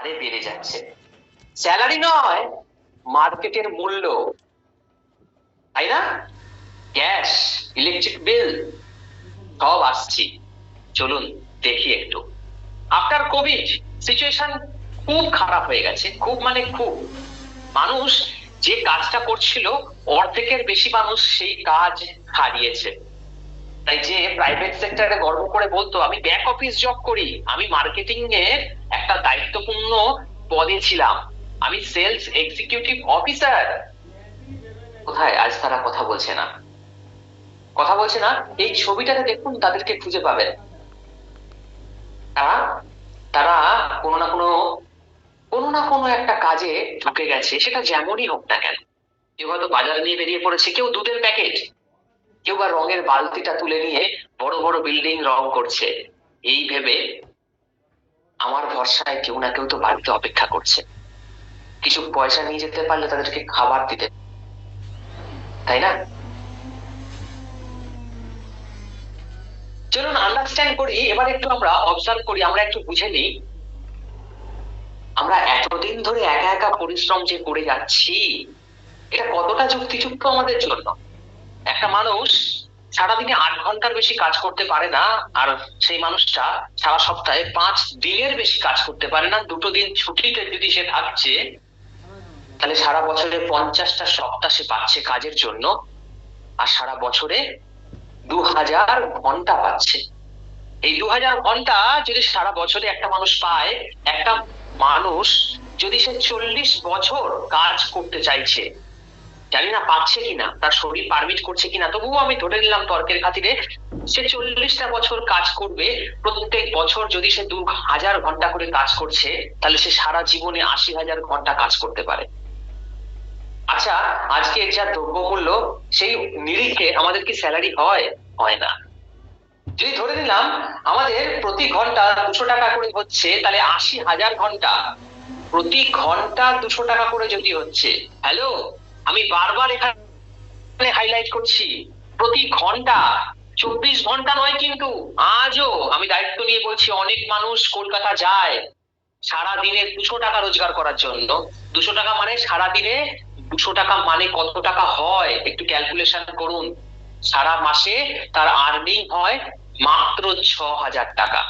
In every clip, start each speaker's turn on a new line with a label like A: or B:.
A: হারে বেড়ে যাচ্ছে। স্যালারি নয়, মার্কেটের মূল্য, তাই না? গ্যাস, ইলেকট্রিক বিল সব আসছি। চলুন দেখি একটু। আফটার কোভিড সিচুয়েশন খুব খারাপ হয়ে গেছে, খুব মানে খুব। মানুষ যে কাজটা করছিল অর্ধেকের বেশি মানুষ সেই কাজ হারিয়েছে। তাই যে প্রাইভেট সেক্টরে গর্ব করে বলতো আমি ব্যাক অফিস জব করি, আমি মার্কেটিং এর একটা দায়িত্বপূর্ণ পদে ছিলাম, আমি সেলস এক্সিকিউটিভ অফিসার, কোথায় আজ তারা কথা বলছে না? কথা বলছে না। এই ছবিটাতে দেখুন, তাদেরকে খুঁজে পাবেন। তারা তারা কোনো না কোনো একটা কাজে ঢুকে গেছে, সেটা যেমনই হোক না কেন। কেউ হয়তো বাজার নিয়ে বেরিয়ে পড়েছে, কেউ দুধের প্যাকেট, কেউ বা রঙের বালতিটা তুলে নিয়ে বড় বড় বিল্ডিং রং করছে, এই ভেবে আমার ভরসায় কেউ না কেউ তো বাড়িতে অপেক্ষা করছে, কিছু পয়সা নিয়ে যেতে পারলে তাদেরকে খাবার দিতে, তাই না? চলুন আন্ডারস্ট্যান্ড করি, এবার একটু আমরা অবজার্ভ করি, আমরা একটু বুঝে নিই, আমরা এতদিন ধরে একা একা পরিশ্রম যে করে যাচ্ছি, এটা কতটা যুক্তিযুক্ত আমাদের জন্য। একটা মানুষ সারাদিনে 8 ঘন্টার বেশি কাজ করতে পারে না, আর সেই মানুষটা সারা সপ্তাহে 5 দিনের বেশি কাজ করতে পারে না। 2টো দিন ছুটিতে যদি সে থাকছে, তাহলে সারা বছরে 50টা সপ্তাহ সে পাচ্ছে কাজের জন্য, আর সারা বছরে 2000 ঘন্টা পাচ্ছে। এই 2000 ঘন্টা যদি সারা বছরে একটা মানুষ পায়, একটা মানুষ যদি সে 40 বছর কাজ করতে চাইছে, জানি না পাচ্ছে কিনা, তার শরীর পারমিট করছে কিনা, তবুও আমি ধরে নিলাম তর্কের খাতিরে সে 40টা বছর কাজ করবে। প্রত্যেক বছর যদি সে 2000 ঘন্টা করে কাজ করছে, তাহলে সে সারা জীবনে 80,000 ঘন্টা কাজ করতে পারে। আচ্ছা, আজকে যা দ্রব্যমূল্য, সেই নিরিখে আমাদের কি স্যালারি হয়? হয় না। যদি ধরে নিলাম আমাদের প্রতি ঘন্টা 200 টাকা করে হচ্ছে, তাহলে 80,000 ঘন্টা, প্রতি ঘন্টা 200 টাকা করে যদি হচ্ছে, হ্যালো, আমি বারবার এখানে হাইলাইট করছি, প্রতি ঘন্টা, 24 ঘন্টা নয় কিন্তু। আজও আমি দায়িত্ব নিয়ে বলছি, অনেক মানুষ কলকাতা যায় সারা দিনে 200 টাকা রোজগার করার জন্য। 200 টাকা মানে সারা দিনে 200 টাকা মানে কত টাকা হয় একটু ক্যালকুলেশন করুন। সারা মাসে তার আর্নিং হয় মাত্র 6,000 টাকা।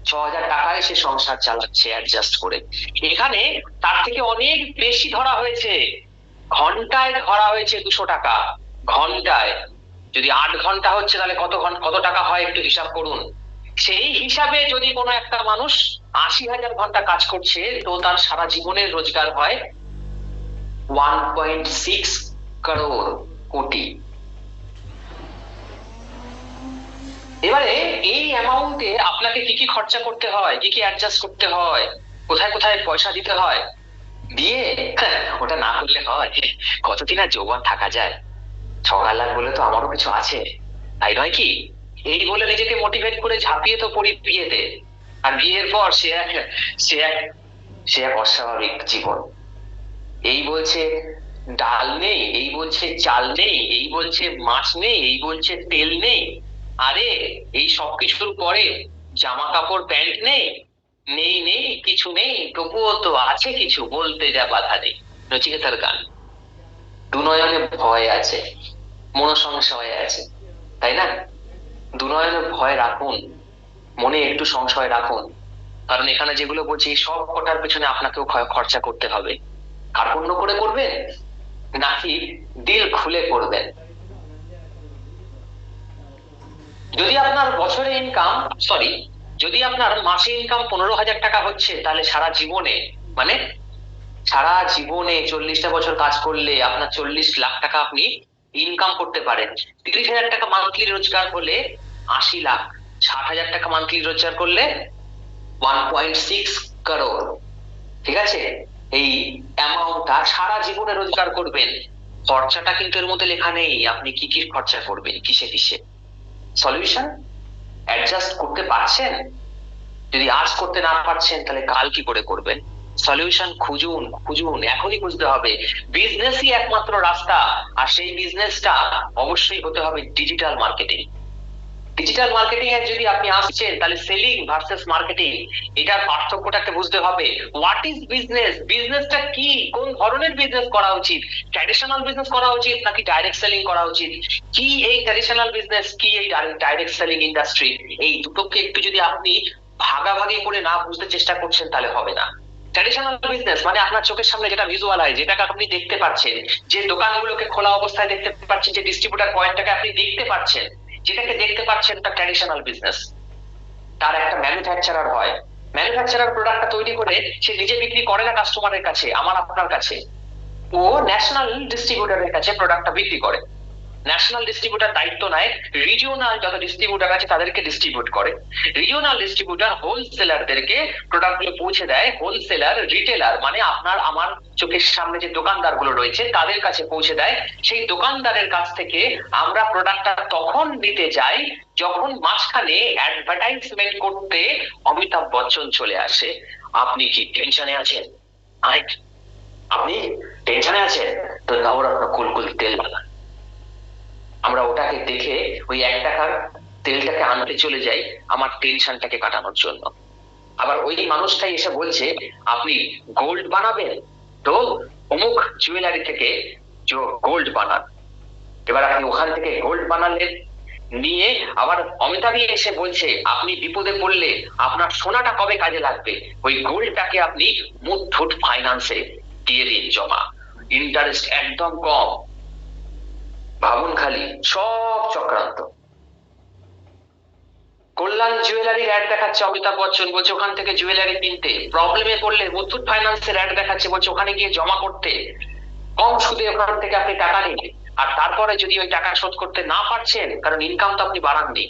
A: 6,000 টাকায় সে সংসার চালাচ্ছে অ্যাডজাস্ট করে। এখানে তার থেকে অনেক বেশি ধরা হয়েছে, ঘন্টায় ধরা হয়েছে 200 টাকা। ঘন্টায় যদি 8 ঘন্টা হচ্ছে, তাহলে কত টাকা হয় একটু হিসাব করুন। সেই হিসাবে যদি কোনো একটা মানুষ 80,000 ঘন্টা কাজ করছে, তো তার সারা জীবনের রোজগার হয় 1.6 কোটি। এবারে এই অ্যামাউন্টে আপনাকে কি কি খরচা করতে হয়, কি কি অ্যাডজাস্ট করতে হয়, কোথায় কোথায় পয়সা দিতে হয়, দিয়ে ওটা না করলে হয়? কতদিন আর যৌবন থাকা যায়? সকাল বলে তো আমারও কিছু আছে, তাই নয় কি? এই বলে নিজেকে মোটিভেট করে ঝাঁপিয়ে তো পড়ি বিয়েতে, আর বিয়ের পর সে এক অস্বাভাবিক জীবন। এই বলছে ডাল নেই, এই বলছে চাল নেই, এই বলছে মাছ নেই, এই বলছে তেল নেই। আরে এই সবকিছুর পরে জামা কাপড় প্যান্ট নেই, নেই নেই কিছু নেই, তবুও তো আছে কিছু, বলতে যা বাধা নেই। নচিকেতার গান। দুনয়নে ভয় আছে, মনোসংশয় আছে, তাই না? দুনয়নে ভয় রাখুন, মনে একটু সংশয় রাখুন, কারণ এখানে যেগুলো বলছি সব কটার পেছনে আপনাকেও খরচা করতে হবে। কার্পণ্য করে করবেন নাকি দিল খুলে করবেন? যদি আপনার বছরে ইনকাম, যদি আপনার মাসে ইনকাম 15,000 টাকা হচ্ছে, তাহলে সারা জীবনে, মানে সারা জীবনে 40টা বছর কাজ করলে আপনার 40 লাখ টাকা আপনি ইনকাম করতে পারেন। 30,000 টাকা মান্থলি রোজগার হলে 80 লাখ, 60,000 টাকা মান্থলি রোজগার করলে 1.6 করোড়। ঠিক আছে? এই অ্যামাউন্টটা সারা জীবনে রোজগার করবেন। খরচাটা কিন্তু এর মধ্যে লেখা নেই, আপনি কি কি খরচা করবেন, কিসে কিসে। সলিউশন অ্যাডজাস্ট করতে পারছেন? যদি আজ করতে না পারছেন, তাহলে কাল কি করে করবেন? সলিউশন খুঁজুন, এখনই খুঁজতে হবে। বিজনেসই একমাত্র রাস্তা, আর সেই বিজনেসটা অবশ্যই হতে হবে ডিজিটাল মার্কেটিং। ডিজিটাল মার্কেটিং এ যদি আপনি আসছেন, তাহলে সেলিং ভার্সেস মার্কেটিং, এটার পার্থক্যটাকে বুঝতে হবে। হোয়াট ইজ বিজনেস, বিজনেসটা কি, কোন ধরনের বিজনেস করা উচিত, ট্র্যাডিশনাল বিজনেস করা উচিত নাকি ডাইরেক্ট সেলিং করা উচিত, কি এই ট্র্যাডিশনাল বিজনেস, কি এই ডাইরেক্ট সেলিং ইন্ডাস্ট্রি, এই দুটোকে একটু যদি আপনি ভাগাভাগি করে না বুঝতে চেষ্টা করছেন তাহলে হবে না। ট্র্যাডিশনাল বিজনেস মানে আপনার চোখের সামনে যেটা ভিজুয়ালাইজ, যেটাকে আপনি দেখতে পাচ্ছেন, যে দোকানগুলোকে খোলা অবস্থায় দেখতে পাচ্ছেন, যে ডিস্ট্রিবিউটার পয়েন্টটাকে আপনি দেখতে পাচ্ছেন, যেটাকে দেখতে পাচ্ছেন, তা ট্র্যাডিশনাল বিজনেস। তার একটা ম্যানুফ্যাকচারার হয়, ম্যানুফ্যাকচারার প্রোডাক্টটা তৈরি করে সে নিজে বিক্রি করে না কাস্টমারের কাছে, আমার আপনার কাছে, ও ন্যাশনাল ডিস্ট্রিবিউটারের কাছে প্রোডাক্টটা বিক্রি করে। ন্যাশনাল ডিস্ট্রিবিউটার দায়িত্ব নেয় রিজিওনাল যত ডিস্ট্রিবিউটার আছে তাদেরকে ডিস্ট্রিবিউট করে। রিজিওনাল ডিস্ট্রিবিউটার হোলসেলারদেরকে প্রোডাক্ট গুলো পৌঁছে দেয়। হোলসেলার রিটেলার মানে আপনার আমার চোখের সামনে যে দোকানদার গুলো রয়েছে তাদের কাছে পৌঁছে দেয়। সেই দোকানদারের কাছ থেকে আমরা প্রোডাক্টটা তখন নিতে যাই যখন মাঝখানে অ্যাডভার্টাইজমেন্ট করতে অমিতাভ বচ্চন চলে আসে। আপনি কি টেনশনে আছেন? আপনি টেনশনে আছেন তো নবরত্ন কুলকুল তেল বানান। আমরা ওটাকে দেখে ওই 1 টাকার তেলটাকে আনতে চলে যাই আমার টেনশনটাকে কাটানোর জন্য। আবার ওই মানুষটাই এসে বলছে আপনি গোল্ড বানাবেন, তো অমুক জুয়েলারি থেকে গোল্ড বানান। এবার আপনি ওখান থেকে গোল্ড বানালেন, নিয়ে আবার অমিতাভই এসে বলছে আপনি বিপদে পড়লে আপনার সোনাটা কবে কাজে লাগবে, ওই গোল্ডটাকে আপনি মুথুট ফাইন্যান্সে দিয়ে দিন জমা, ইন্টারেস্ট একদম কম। ভাবুন খালি, সব চক্রান্ত। কল্যাণ জুয়েলারির অ্যাড দেখাচ্ছে অমিতাভ বচ্চন, বলছে ওখান থেকে জুয়েলারি কিনতে। প্রবলেমে পড়লে মুথুট ফাইন্যান্সের অ্যাড দেখাচ্ছে, বলছে ওখানে গিয়ে জমা করতে, কম সুদে ওখান থেকে আপনি টাকা নিন। আর তারপরে যদি ওই টাকা শোধ করতে না পারছেন, কারণ ইনকাম তো আপনি বাড়াননি,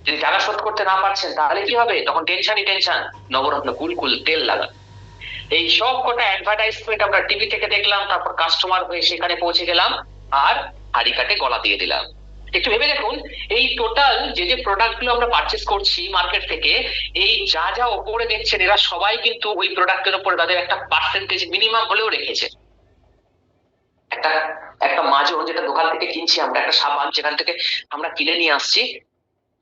A: যদি টাকা শোধ করতে না পারছেন তাহলে কি হবে, তখন টেনশনই টেনশন, নবরত্ন কুলকুল তেল লাগান। এই সব কটা অ্যাডভার্টাইজমেন্ট আমরা টিভি থেকে দেখলাম, তারপর কাস্টমার হয়ে সেখানে পৌঁছে গেলাম আর হাড়ি কাটে গলা দিয়ে দিলাম। একটু ভেবে দেখুন, এই টোটাল যে যে প্রোডাক্ট গুলো আমরা পারচেস করছি মার্কেট থেকে, এই যা যা ওপরে দেখছেন এরা সবাই কিন্তু ওই প্রোডাক্টের উপরে তাদের একটা পার্সেন্টেজ মিনিমাম হলেও রেখেছে। একটা একটা মাজন যেটা দোকান থেকে কিনছি আমরা, একটা সাবান যেখান থেকে আমরা কিনে নিয়ে আসছি,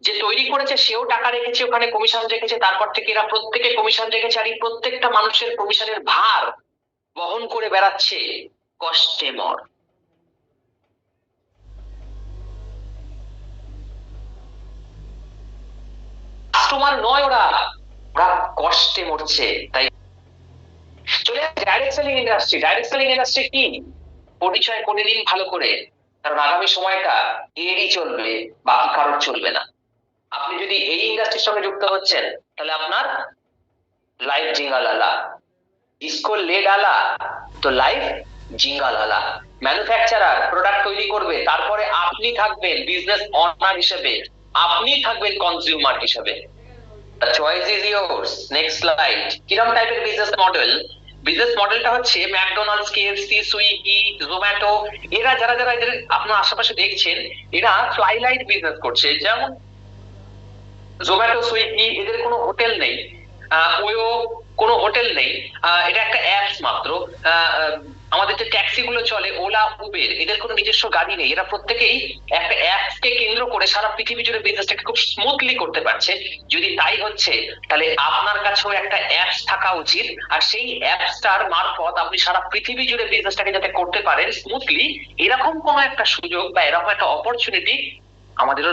A: যে তৈরি করেছে সেও টাকা রেখেছে, ওখানে কমিশন রেখেছে, তারপর থেকে এরা প্রত্যেকে কমিশন রেখেছে, আর এই প্রত্যেকটা মানুষের কমিশনের ভার বহন করে বেড়াচ্ছে কাস্টমার। কাস্টমার নয়, ওরা ওরা কষ্টে মরছে। তাই চলে direct selling industry. Direct selling industry কি, পরিচয় করে দিন ভালো করে, কারণ আগামী সময়টা এরই চলবে, বাকি কারোর চলবে না। আপনি যদি এই ইন্ডাস্ট্রির সঙ্গে যুক্ত হচ্ছেন তাহলে আপনার লাইফ জিঙ্গালালা, इसको ले डाला তো লাইফ জিঙ্গালালা। ম্যানুফ্যাকচারার প্রোডাক্ট তৈরি করবে, তারপরে আপনি থাকবেন বিজনেস অনার হিসেবে, আপনি থাকবেন কনজিউমার হিসেবে। The choice is yours. Next slide. কিরকম টাইপের বিজনেস মডেল? বিজনেস মডেলটা হচ্ছে ম্যাকডোনাল্ডস, কেএফসি, সুইগি, জোম্যাটো, এরা যারা যারা এদের আপনার আশেপাশে দেখছেন, এরা ফ্লাইলাইট বিজনেস করছে। যেমন জোম্যাটো, সুইগি, এদের কোনো হোটেল নেই, ওয়ো কোনো হোটেল নেই, এটা একটা অ্যাপস মাত্র। আমাদের যে ট্যাক্সি গুলো চলে, ওলা, উবের, এদের কোনো নিজস্ব গাড়ি নেই। এরা প্রত্যেকেই একটা অ্যাপস কে কেন্দ্র করে সারা পৃথিবী জুড়ে বিজনেসটাকে খুব স্মুথলি করতে পারছে। যদি তাই হচ্ছে, তাহলে আপনার কাছেও একটা অ্যাপস থাকা উচিত, আর সেই অ্যাপসটার মারফত আপনি সারা পৃথিবী জুড়ে বিজনেসটাকে যাতে করতে পারেন স্মুথলি, এরকম কোনো একটা সুযোগ বা এরকম একটা অপরচুনিটি আমাদেরও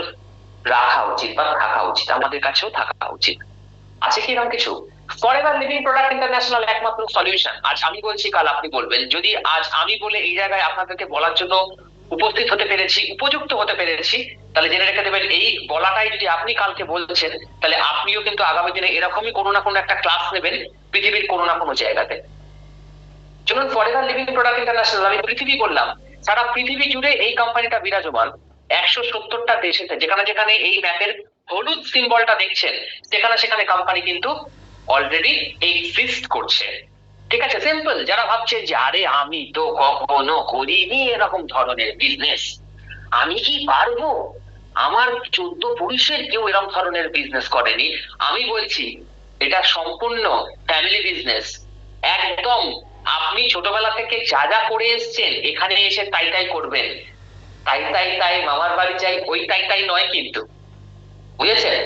A: রাখা উচিত বা থাকা উচিত, আমাদের কাছেও থাকা উচিত। আছে কি এরকম কিছু? ফরএভার লিভিং প্রোডাক্ট ইন্টারন্যাশনাল একমাত্র সলিউশন। আজ আমি বলছি, কাল আপনি বলবেন। যদি আজ আমি বলে এই জায়গায় আপনাদেরকে বলার জন্য উপস্থিত হতে পেরেছি, উপযুক্ত হতে পেরেছি, তাহলে জেনে রেখে দেবেন, এই বলাটাই যদি আপনি কালকে বলছেন, তাহলে আপনিও কিন্তু আগামী দিনে এরকমই কোনো না কোনো একটা ক্লাস নেবেন পৃথিবীর কোনো না কোনো জায়গাতে। চলুন, ফরএভার লিভিং প্রোডাক্ট ইন্টারন্যাশনাল, আমি পৃথিবী বললাম, সারা পৃথিবী জুড়ে এই কোম্পানিটা বিরাজমান। 170টা দেশেতে, যেখানে যেখানে এই ম্যাপের হলুদ সিম্বলটা দেখছেন, সেখানে সেখানে কোম্পানি কিন্তু অলরেডি এক্সিস্ট করছে। ঠিক আছে, সিম্পল। যারা ভাবছেন যে আরে আমি তো কখনো করিনি এরকম ধরনের বিজনেস, আমি কি পারবো, আমার 14 পুরুষের কেউ এরকম ধরনের বিজনেস করেনি, আমি বলছি এটা সম্পূর্ণ ফ্যামিলি বিজনেস। একদম আপনি ছোটবেলা থেকে যা যা করে এসছেন, এখানে এসে তাই তাই করবেন। তাই তাই তাই মামার বাড়ি যাই, ওই তাই তাই নয় কিন্তু। বুঝেছেন?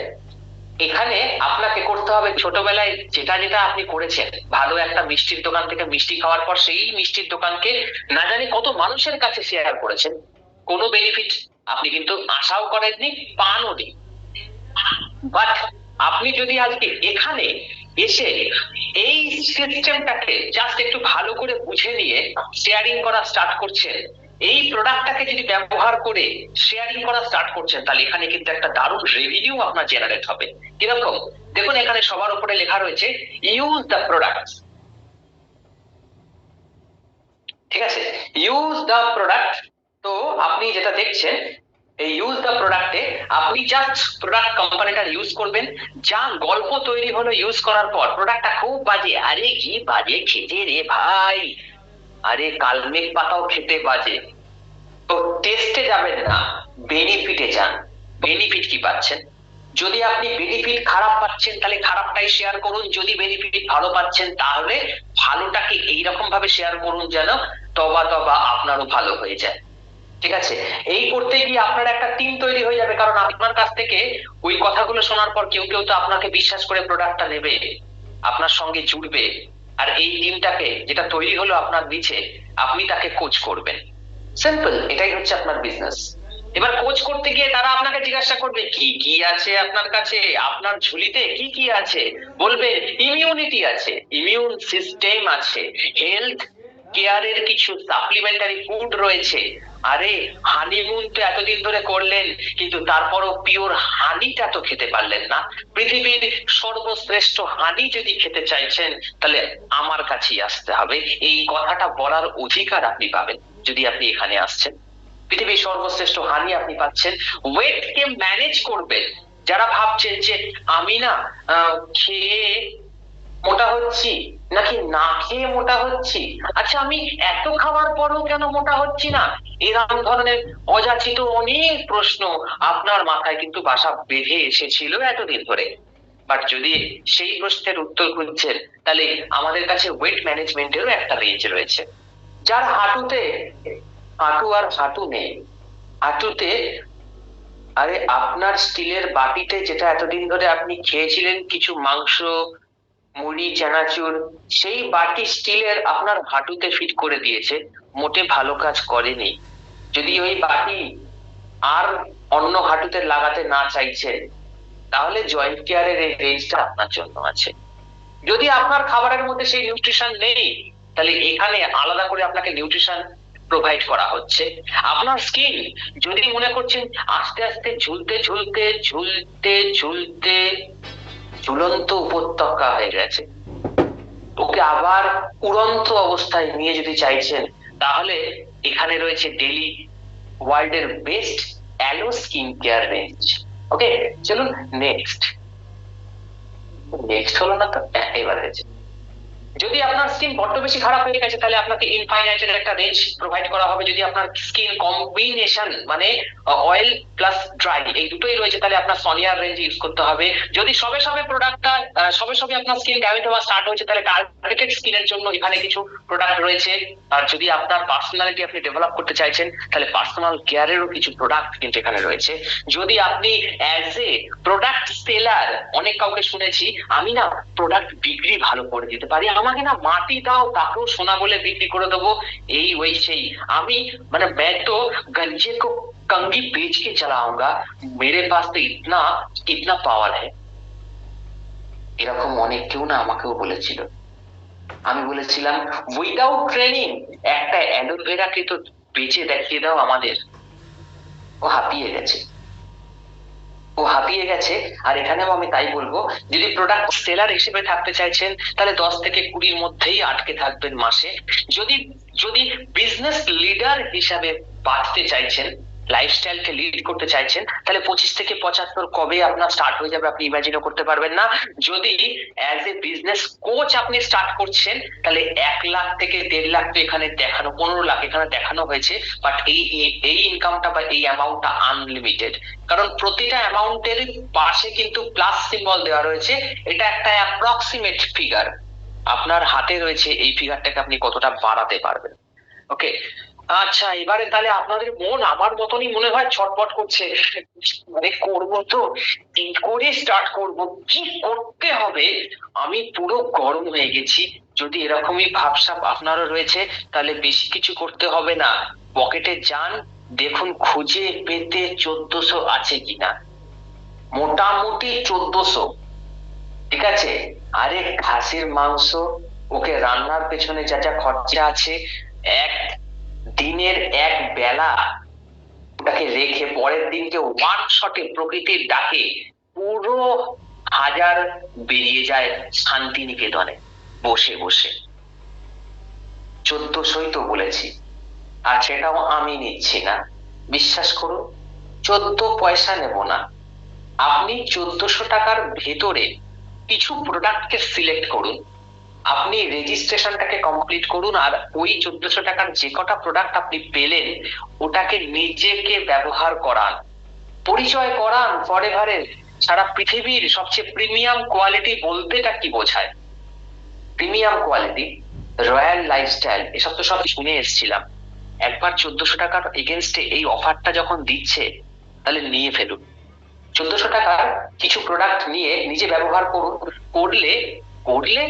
A: এখানে আপনাকে করতে হবে ছোটবেলায় যেটা যেটা আপনি করেছেন, ভালো একটা মিষ্টির দোকান থেকে মিষ্টি খাওয়ার পর সেই মিষ্টির দোকানকে না জানি কত মানুষের কাছে শেয়ার করেছেন, কোনো বেনিফিট আপনি কিন্তু আশাও করেননি, পানও নি। বাট আপনি যদি আজকে এখানে এসে এই সিস্টেমটাকে জাস্ট একটু ভালো করে বুঝে নিয়ে শেয়ারিং করা স্টার্ট করছেন, এই প্রোডাক্টটাকে যদি ব্যবহার করে শেয়ারিং করা স্টার্ট করছেন, তাহলে এখানে কিন্তু একটা দারুণ রেভিনিউ আপনার জেনারেট হবে। কিরকম? দেখুন এখানে সবার উপরে লেখা রয়েছে ইউজ দ্য প্রোডাক্ট। ঠিক আছে, ইউজ দ্য প্রোডাক্ট। তো আপনি যেটা দেখছেন এই ইউজ দ্য প্রোডাক্টে আপনি জাস্ট প্রোডাক্ট কোম্পানিটার ইউজ করবেন। যা গল্প তৈরি হলো ইউজ করার পর প্রোডাক্টটা খুব বাজে, আরে কি বাজে খেতে রে ভাই, আরে কালমেঘ পাতাও খেতে বাজে। তো টেস্টে যাবেন না, বেনিফিটে যান। বেনিফিট কি পাচ্ছেন? যদি আপনি বেনিফিট খারাপ পাচ্ছেন তাহলে খারাপটাই শেয়ার করুন, যদি বেনিফিট ভালো পাচ্ছেন তাহলে ভালোটাকে এইরকম ভাবে শেয়ার করুন যেন তবা তবা আপনারও ভালো হয়ে যায়। ঠিক আছে, এই করতে গিয়ে আপনার একটা টিম তৈরি হয়ে যাবে, কারণ আপনার কাছ থেকে ওই কথাগুলো শোনার পর কেউ কেউ তো আপনাকে বিশ্বাস করে প্রোডাক্টটা নেবে, আপনার সঙ্গে জুড়বে। আর এই টিমটাকে যেটা তৈরি হলো আপনার নিচে, আপনি তাকে কোচ করবেন। সিম্পল, এটাই হচ্ছে আপনার বিজনেস। এবার কোচ করতে গিয়ে তারা আপনাকে জিজ্ঞাসা করবে কি কি আছে আপনার কাছে, আপনার ঝুলিতে কি কি আছে, বলবে ইমিউনিটি আছে, ইমিউন সিস্টেম আছে, হেলথ কেয়ারের কিছু সাপ্লিমেন্টারি ফুড রয়েছে। আরে হানিমুন তো এতদিন ধরে করলেন, কিন্তু তারপরও পিওর হানিটা তো খেতে পারলেন না। পৃথিবীর সর্বশ্রেষ্ঠ হানি যদি খেতে চাইছেন তাহলে আমার কাছেই আসতে হবে, এই কথাটা বলার অধিকার আপনি পাবেন যদি আপনি এখানে আসছেন। পৃথিবীর সর্বশ্রেষ্ঠ হানি আপনি পাচ্ছেন। ওয়েট কে ম্যানেজ করবেন। যারা ভাবছেন যে আমি না খেয়ে মোটা হচ্ছি নাকি না খেয়ে মোটা হচ্ছি, আচ্ছা আমি এত খাওয়ার পরও কেন মোটা হচ্ছি না, এরকম ধরনের অযাচিত অনেক প্রশ্ন আপনার মাথায় কিন্তু বাসা বেঁধে এসেছিল এতদিন ধরে। বাট যদি সেই প্রশ্নের উত্তর খুঁজছেন, তাহলে আমাদের কাছে ওয়েট ম্যানেজমেন্টেরও একটা রেঞ্জ রয়েছে। যার হাঁটুতে হাঁটু আর হাঁটু নেই, হাঁটুতে আরে আপনার স্টিলের বাটিতে যেটা এতদিন ধরে আপনি খেয়েছিলেন কিছু মাংস, মুড়ি, চানাচুর, সেই বাটি স্টিলের আপনার হাঁটুতে ফিট করে দিয়েছে, মোটে ভালো কাজ করেনি। যদি ওই বাটি আর অন্য হাঁটুতে লাগাতে না চাইছেন, তাহলে জয়েন্ট কেয়ারের এই রেঞ্জটা আপনার জন্য আছে। যদি আপনার খাবারের মধ্যে সেই নিউট্রিশন নেই, তাহলে এখানে আলাদা করে আপনাকে নিউট্রিশন প্রোভাইড করা হচ্ছে। আপনার স্কিন যদি মনে করছেন আস্তে আস্তে ঝুলতে ঝুলতে ঝুলতে ঝুলতে ঝুলন্ত উপত্যকা হয়ে গেছে, ওকে আবার উড়ন্ত অবস্থায় নিয়ে যদি চাইছেন, তাহলে এখানে রয়েছে ডেলি ওয়ার্ল্ড এর best aloe skin care range. Okay, চলুন নেক্সট। নেক্সট হলো না তো, এবার হয়েছে। যদি আপনার স্কিন বড্ড বেশি খারাপ হয়ে গেছে, তাহলে আপনাকে ইনফাইনাইটের একটা রেঞ্জ প্রোভাইড করা হবে। যদি আপনার স্কিন কম্বিনেশন মানে অয়েল প্লাস ড্রাই এই দুটোই রয়েছে, তাহলে আপনার সনিয়ার রেঞ্জ ইউজ করতে হবে। যদি সবে সবে প্রোডাক্টটা সবে সবে আপনার স্কিন ড্যামেজ হওয়া স্টার্ট হয়েছে, তাহলে টার্গেটেড স্কিনের জন্য এখানে কিছু প্রোডাক্ট রয়েছে। আর যদি আপনার পার্সোনালিটি আপনি ডেভেলপ করতে চাইছেন, তাহলে পার্সোনাল কেয়ারেরও কিছু প্রোডাক্ট কিন্তু এখানে রয়েছে। যদি আপনি অ্যাজ এ প্রোডাক্ট সেলার, অনেক কাউকে শুনেছি আমি না প্রোডাক্ট বিক্রি ভালো করে দিতে পারি, আমাকে না মাটি দাও তাকেও সোনা বলে বিক্রি করে দেবো, এই ওই সেই, আমি মানে मैं तो गंजे को कंगी बेच के चलाऊंगा, मेरे पास तो इतना इतना पावर है। এরকম অনেক কেউ না আমাকেও বলেছিল। আমি বলেছিলাম উইদাউট ট্রেনিং একটা অ্যালোভেরাকে তো বেচে দেখিয়ে দাও আমাদের। ও হাঁপিয়ে গেছে, ও হাঁপিয়ে গেছে। আর এখানেও আমি তাই বলবো, যদি প্রোডাক্ট সেলার হিসেবে থাকতে চাইছেন, তাহলে 10 থেকে 20 মধ্যেই আটকে থাকবেন মাসে। যদি যদি বিজনেস লিডার হিসাবে বাঁচতে চাইছেন, লাইফস্টাইলকে লিড করতে চাইছেন, তাহলে 25 থেকে 75 কবে আপনার স্টার্ট হয়ে যাবে আপনি ইমাজিনও করতে পারবেন না। যদি অ্যাজ এ বিজনেস কোচ আপনি স্টার্ট করছেন, তাহলে 1 লাখ থেকে 1.5 লাখ তো এখানে দেখানো, 15 লাখ এখানে দেখানো হয়েছে। বাট এই ইনকামটা বা এই অ্যামাউন্টটা আনলিমিটেড, কারণ প্রতিটা অ্যামাউন্টের পাশে কিন্তু প্লাস সিম্বল দেওয়া রয়েছে। এটা একটা অ্যাপ্রক্সিমেট ফিগার, আপনার হাতে রয়েছে এই ফিগারটাকে আপনি কতটা বাড়াতে পারবেন। ওকে, আচ্ছা, এবারে তাহলে আপনাদের মন আমার মতনই মনে হয় ছটফট করছে, মানে করবো তো, কি করে স্টার্ট করব, কি করতে হবে। আমি পুরো গরম হয়ে গেছি। যদি এরকমই ভাবসাব আপনারও রয়েছে, তাহলে বেশি কিছু করতে হবে না। পকেটে যান, দেখুন খুঁজে পেতে 1400 আছে কিনা। মোটামুটি 1400, ঠিক আছে। আরে খাসির মাংস, ওকে রান্নার পেছনে যা যা খরচা আছে, এক দিনের এক বেলা ওটাকে রেখে পরের দিনকে ওয়ান শটে প্রকৃতির ডাকে পুরো হাজার বেরিয়ে যায় শান্তিনিকেতনে বসে বসে। 1400ই তো বলেছি, আর সেটাও আমি নিচ্ছি না, বিশ্বাস করুন। 14 পয়সা নেব না। আপনি 1400 টাকার ভেতরে কিছু প্রোডাক্টকে সিলেক্ট করুন, আপনি রেজিস্ট্রেশনটাকে কমপ্লিট করুন, আর ওই 1400 টাকার যে কটা প্রোডাক্ট আপনি পেলেন ওটাকে নিজেকে ব্যবহার করান, পরিচয় করান ফরএভারের। সারা পৃথিবীর সবচেয়ে প্রিমিয়াম কোয়ালিটি বলতেটা কি বোঝায়? প্রিমিয়াম কোয়ালিটি, রয়্যাল লাইফস্টাইল, এসব তো সব শুনে এসেছিলাম। একবার 1400 টাকার এগেনস্টে এই অফারটা যখন দিচ্ছে, তাহলে নিয়ে ফেলুন। 1400 টাকার কিছু প্রোডাক্ট নিয়ে নিজে ব্যবহার করুন, করলে করলে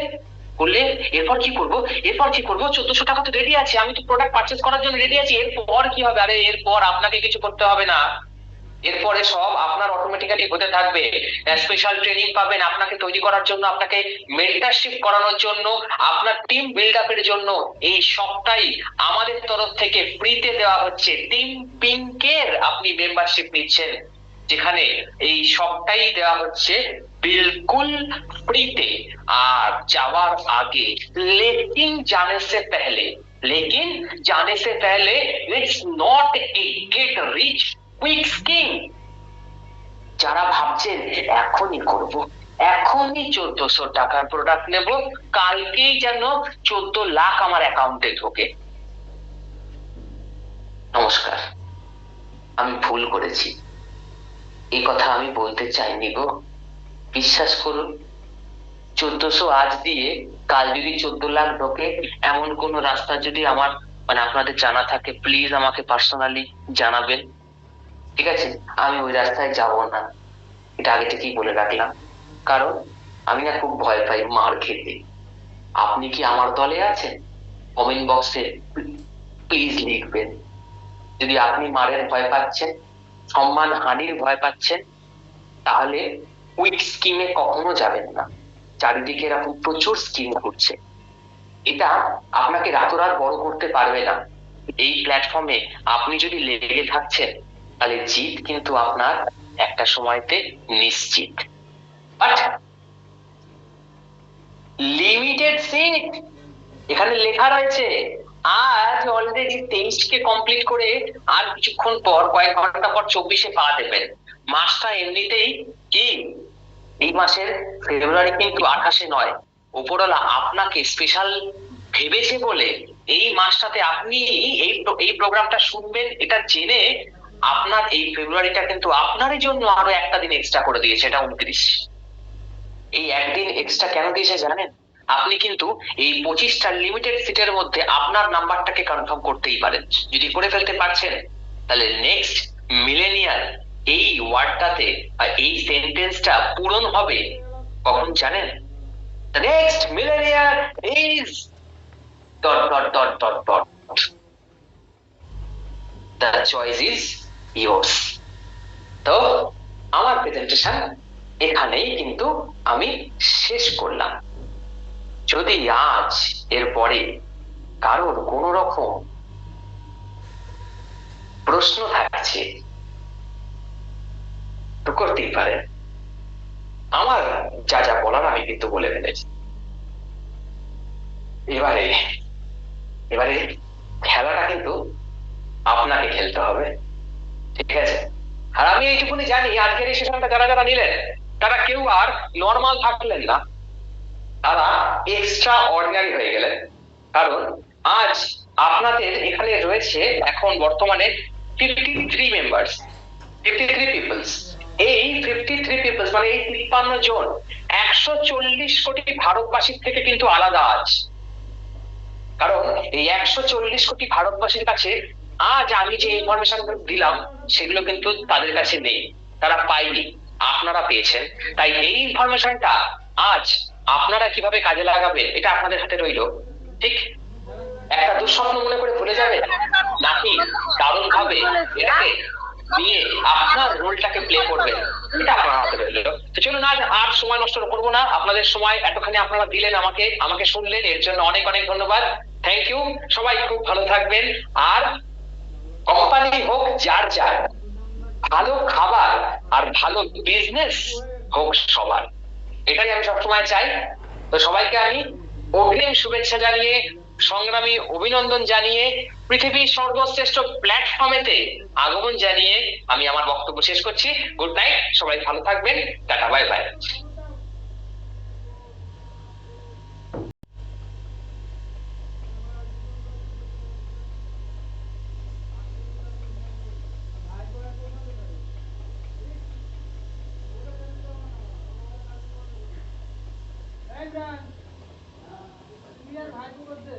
A: করলে এরপর কি করব? এরপর কি করব? 1400 টাকা তো রেডি আছে, আমি তো প্রোডাক্ট পারচেজ করার জন্য রেডি আছি। এরপর কি হবে? আরে এরপর আপনাকে কিছু করতে হবে না, এরপরে সব আপনার অটোমেটিক্যালি হতে থাকবে। স্পেশাল ট্রেনিং পাবেন আপনাকে তৈরি করার জন্য, আপনাকে মেন্টরশিপ করানোর জন্য, আপনার টিম বিল্ড আপের জন্য। এই সবটাই আমাদের তরফ থেকে ফ্রিতে দেওয়া হচ্ছে। টিম পিঙ্কের আপনি মেম্বারশিপ নিচ্ছেন, যেখানে এই সবটাই দেওয়া হচ্ছে बिल्कुल फ्रीতে। আর যাওয়ার আগে, लेकिन जाने से पहले, लेकिन जाने से पहले, it's not a get rich quick scheme. যারা ভাবছেন এখনই করব, এখনই 1400 টাকার প্রোডাক্ট নেব, কালকেই যেন 14 লাখ আমার অ্যাকাউন্টে ঢোকে, নমস্কার, আমি ভুল করেছি। এই কথা আমি বলতে চাইনি গো, বিশ্বাস করুন। 1400 আজ দিয়ে কাল যদি 14 লাখ ঢোকে, এমন কোন রাস্তা যদি আমার মানে আপনাদের জানা থাকে, প্লিজ আমাকে পার্সোনালি জানাবেন, ঠিক আছে? আমি ওই রাস্তায় যাব না, এটা আগে থেকেই বলে রাখলাম। কারণ আমি না খুব ভয় পাই মার খেতে। আপনি কি আমার দলে আছেন? কমেন্ট বক্সে প্লিজ লিখবেন। যদি আপনি মারের ভয় পাচ্ছেন, সম্মান হানির ভয় পাচ্ছেন, তাহলে কুইক স্কিমে কখনো যাবেন না। চারিদিকে এরকম প্রচুর স্কিম ঘুরছে, এটা আপনাকে রাতোরাত বড় করতে পারবে না। এই প্ল্যাটফর্মে আপনি যদি লেগে থাকছেন, তাহলে জিত কিন্তু আপনার একটা সময়তে নিশ্চিত। বাট লিমিটেড সিট, এখানে লেখা রয়েছে আজ অলরেডি 23 কে কমপ্লিট করে আর কিছুক্ষণ পর, কয়েক ঘন্টা পর 24-এ পা দেবেন। মাসটা এমনিতেই কি, এই মাসের ফেব্রুয়ারি কিন্তু 28-এ নয়, উপরওয়ালা আপনাকে স্পেশাল ভেবেছে বলে এই মাসটাতে আপনি এই প্রোগ্রামটা শুনবেন, এটা জেনে আপনার এই ফেব্রুয়ারিটা কিন্তু আপনার জন্য আরো একটা দিন এক্সট্রা করে দিয়েছে, এটা 29। এই একদিন এক্সট্রা কেন দিয়েছে জানেন? আপনি কিন্তু এই 25টা লিমিটেড সিটের মধ্যে আপনার নাম্বারটাকে কনফার্ম করতেই পারেন। যদি করে ফেলতে পারছেন, তাহলে নেক্সট মিলেনিয়াল এই ওয়ার্ডটাতে এই সেন্টেন্সটা পূরণ হবে কখন জানেন? The next millionaire is dot dot dot dot dot. The choice is yours. তো আমার প্রেজেন্টেশন এখানেই কিন্তু আমি শেষ করলাম। যদি আজ এরপরে কারোর কোন রকম প্রশ্ন থাকছে তো করতেই পারেন। আমার যা যা বলার আমি কিন্তু বলে ফেলেছি। এবারে এবারে খেলাটা কিন্তু আপনাকে খেলতে হবে, ঠিক আছে? আর আমি এইটুকুনি জানি, আজকের এই সেশনটা যারা যারা নিলেন, তারা কেউ আর নর্মাল থাকলেন না, তারা এক্সট্রা অর্ডিনারি হয়ে গেলেন। কারণ আজ আপনাদের এখানে রয়েছে এখন বর্তমানে 53 মেম্বার্স, 53 পিপলস। এই 53 পিপলস মানে এই 53 জন 140 কোটি ভারতবাসীর থেকে কিন্তু আলাদা আজ। কারণ এই 140 কোটি ভারতবাসীর কাছে আজ আমি যে ইনফরমেশন দিলাম সেগুলো কিন্তু তাদের কাছে নেই, তারা পায়নি, আপনারা পেয়েছেন। তাই এই ইনফরমেশনটা আজ আপনারা কিভাবে কাজে লাগাবেন এটা আপনাদের হাতে রইলো। ঠিক একটা দুঃস্বপ্ন মনে করে ভুলে যাবেন, নাকি দারুণ ভাবে এটাকে নিয়ে আপনার রোলটাকে প্লে করবেন, এটা আপনার হাতে রইলো। তো চলুন আজ আর সময় নষ্ট করবো না, আপনাদের সময় এতখানি আপনারা দিলেন আমাকে, আমাকে শুনলেন, এর জন্য অনেক অনেক ধন্যবাদ। Thank you. সবাই খুব ভালো থাকবেন। আর কোম্পানি হোক যার যার, ভালো খাবার আর ভালো বিজনেস হোক সবার, এটাই আমি সবসময় চাই। তো সবাইকে আমি অগ্রিম শুভেচ্ছা জানিয়ে, সংগ্রামী অভিনন্দন জানিয়ে, পৃথিবীর সর্বশ্রেষ্ঠ প্ল্যাটফর্মেতে আগমন জানিয়ে আমি আমার বক্তব্য শেষ করছি। গুড নাইট, সবাই ভালো থাকবেন, টাটা, বাই বাই।
B: ভাই করতে